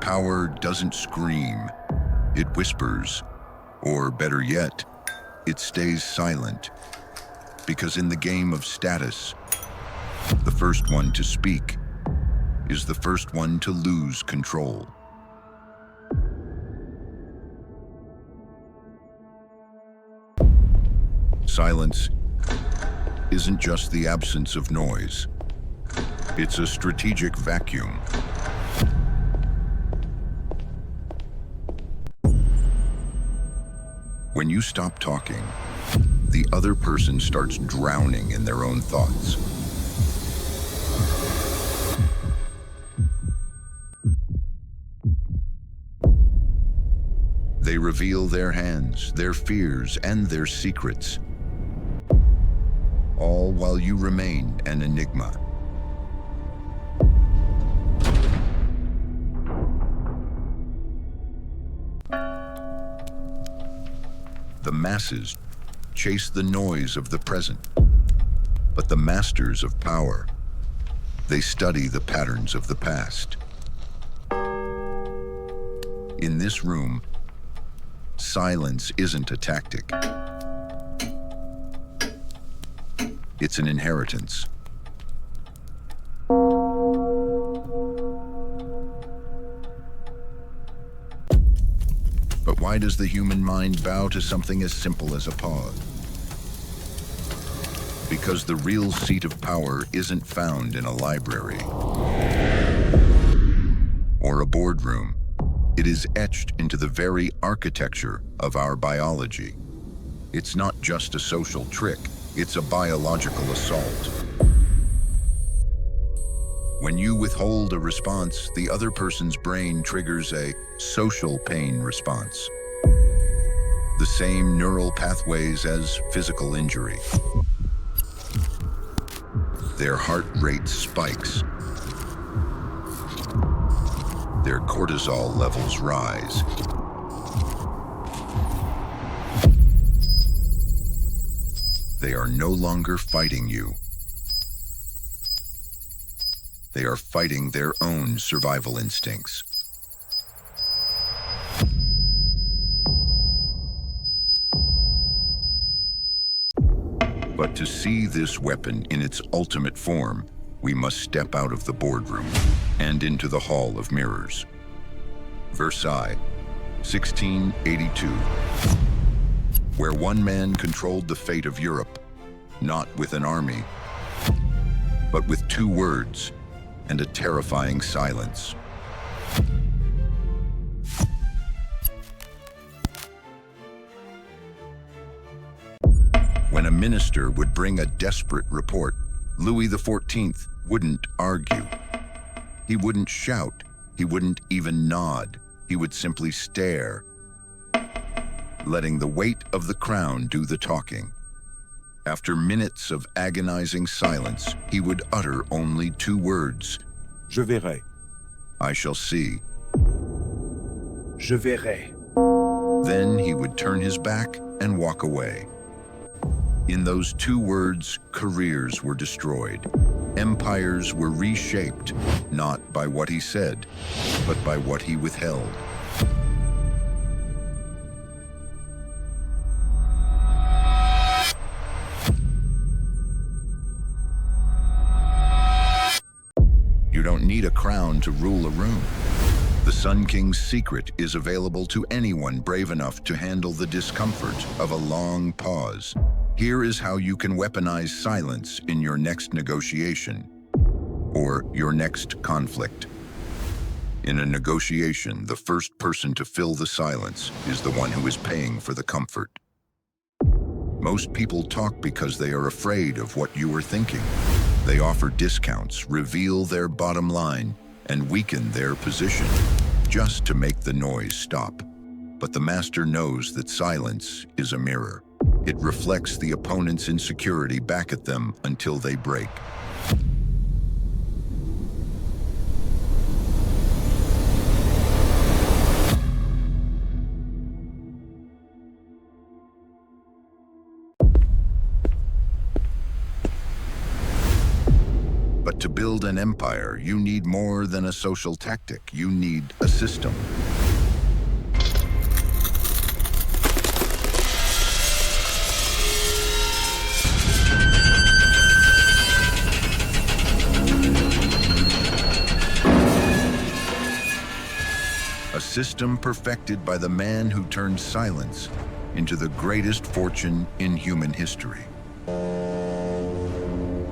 Power doesn't scream, it whispers, or better yet, it stays silent. Because in the game of status, the first one to speak is the first one to lose control. Silence isn't just the absence of noise. It's a strategic vacuum. When you stop talking, the other person starts drowning in their own thoughts. They reveal their hands, their fears, and their secrets, all while you remain an enigma. The masses chase the noise of the present, but the masters of power, they study the patterns of the past. In this room, silence isn't a tactic. It's an inheritance. But why does the human mind bow to something as simple as a pause? Because the real seat of power isn't found in a library or a boardroom. It is etched into the very architecture of our biology. It's not just a social trick, it's a biological assault. When you withhold a response, the other person's brain triggers a social pain response. The same neural pathways as physical injury. Their heart rate spikes. Their cortisol levels rise. They are no longer fighting you. They are fighting their own survival instincts. But to see this weapon in its ultimate form, we must step out of the boardroom and into the Hall of Mirrors. Versailles, 1682, where one man controlled the fate of Europe, not with an army, but with 2 words and a terrifying silence. When a minister would bring a desperate report, Louis XIV wouldn't argue. He wouldn't shout. He wouldn't even nod. He would simply stare, letting the weight of the crown do the talking. After minutes of agonizing silence, he would utter only 2 words. Je verrai. I shall see. Je verrai. Then he would turn his back and walk away. In those 2 words, careers were destroyed. Empires were reshaped, not by what he said, but by what he withheld. You don't need a crown to rule a room. The Sun King's secret is available to anyone brave enough to handle the discomfort of a long pause. Here is how you can weaponize silence in your next negotiation or your next conflict. In a negotiation, the first person to fill the silence is the one who is paying for the comfort. Most people talk because they are afraid of what you are thinking. They offer discounts, reveal their bottom line, and weaken their position just to make the noise stop. But the master knows that silence is a mirror. It reflects the opponent's insecurity back at them until they break. But to build build an empire, you need more than a social tactic. You need a system. A system perfected by the man who turned silence into the greatest fortune in human history.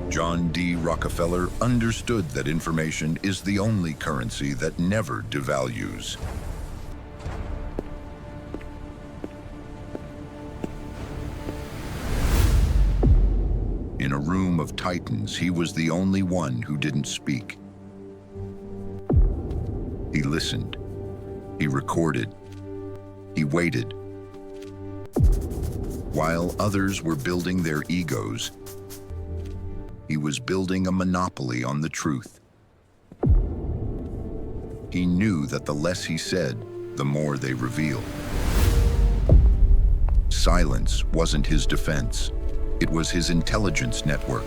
John D. Rockefeller understood that information is the only currency that never devalues. In a room of titans, he was the only one who didn't speak. He listened. He recorded. He waited. While others were building their egos, he was building a monopoly on the truth. He knew that the less he said, the more they revealed. Silence wasn't his defense. It was his intelligence network.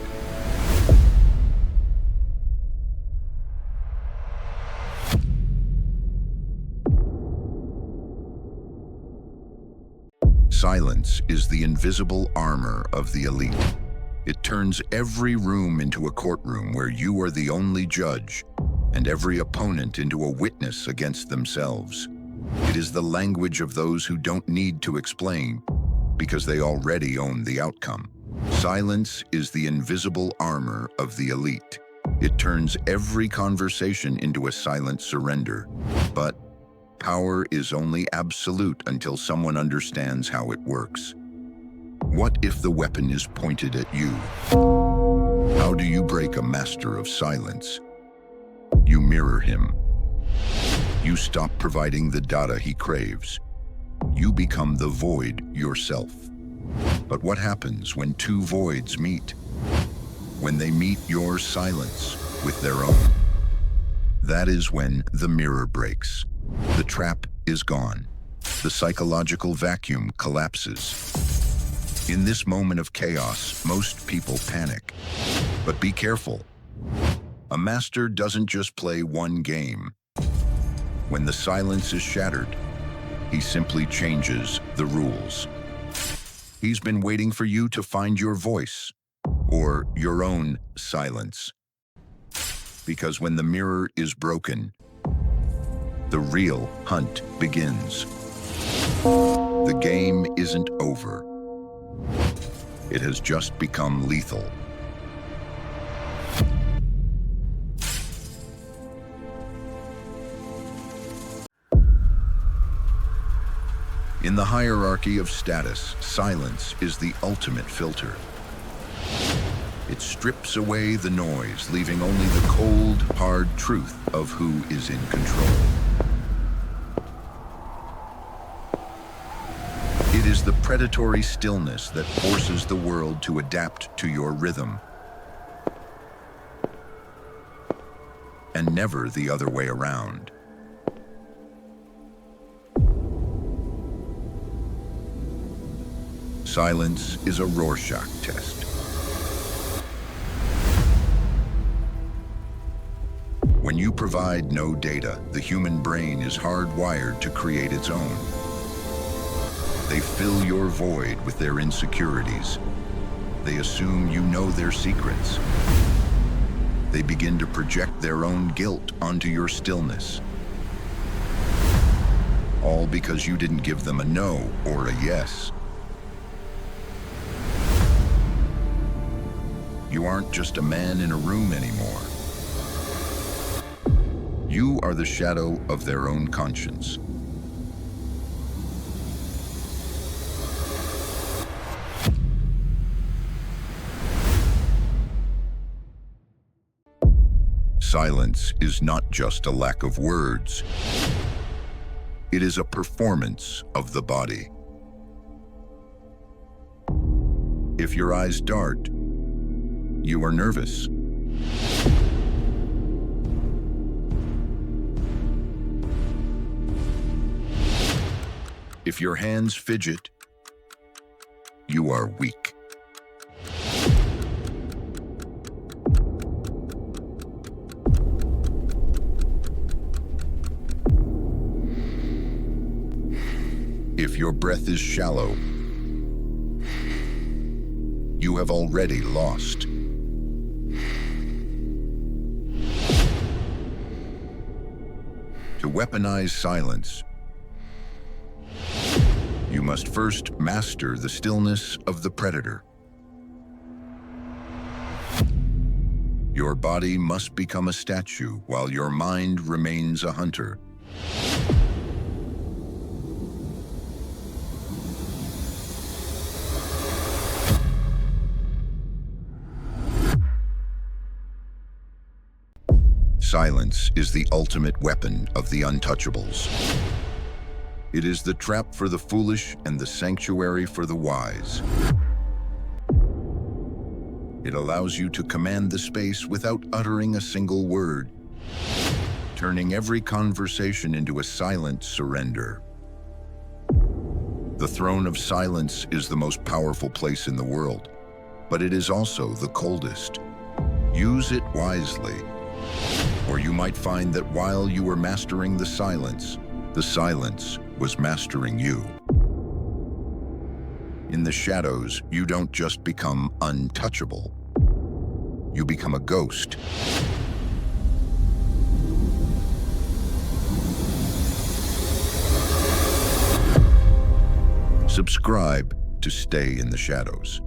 Silence is the invisible armor of the elite. It turns every room into a courtroom where you are the only judge, and every opponent into a witness against themselves. It is the language of those who don't need to explain, because they already own the outcome. Silence is the invisible armor of the elite. It turns every conversation into a silent surrender. But power is only absolute until someone understands how it works. What if the weapon is pointed at you? How do you break a master of silence? You mirror him. You stop providing the data he craves. You become the void yourself. But what happens when two voids meet? When they meet your silence with their own? That is when the mirror breaks. The trap is gone. The psychological vacuum collapses. In this moment of chaos, most people panic. But be careful. A master doesn't just play one game. When the silence is shattered, he simply changes the rules. He's been waiting for you to find your voice, or your own silence. Because when the mirror is broken, the real hunt begins. The game isn't over. It has just become lethal. In the hierarchy of status, silence is the ultimate filter. It strips away the noise, leaving only the cold, hard truth of who is in control. It is the predatory stillness that forces the world to adapt to your rhythm, and never the other way around. Silence is a Rorschach test. When you provide no data, the human brain is hardwired to create its own. They fill your void with their insecurities. They assume you know their secrets. They begin to project their own guilt onto your stillness. All because you didn't give them a no or a yes. You aren't just a man in a room anymore. You are the shadow of their own conscience. Silence is not just a lack of words. It is a performance of the body. If your eyes dart, you are nervous. If your hands fidget, you are weak. If your breath is shallow, you have already lost. To weaponize silence, you must first master the stillness of the predator. Your body must become a statue while your mind remains a hunter. Silence is the ultimate weapon of the untouchables. It is the trap for the foolish and the sanctuary for the wise. It allows you to command the space without uttering a single word, turning every conversation into a silent surrender. The throne of silence is the most powerful place in the world, but it is also the coldest. Use it wisely, or you might find that while you were mastering the silence was mastering you. In the shadows, you don't just become untouchable. You become a ghost. Subscribe to stay in the shadows.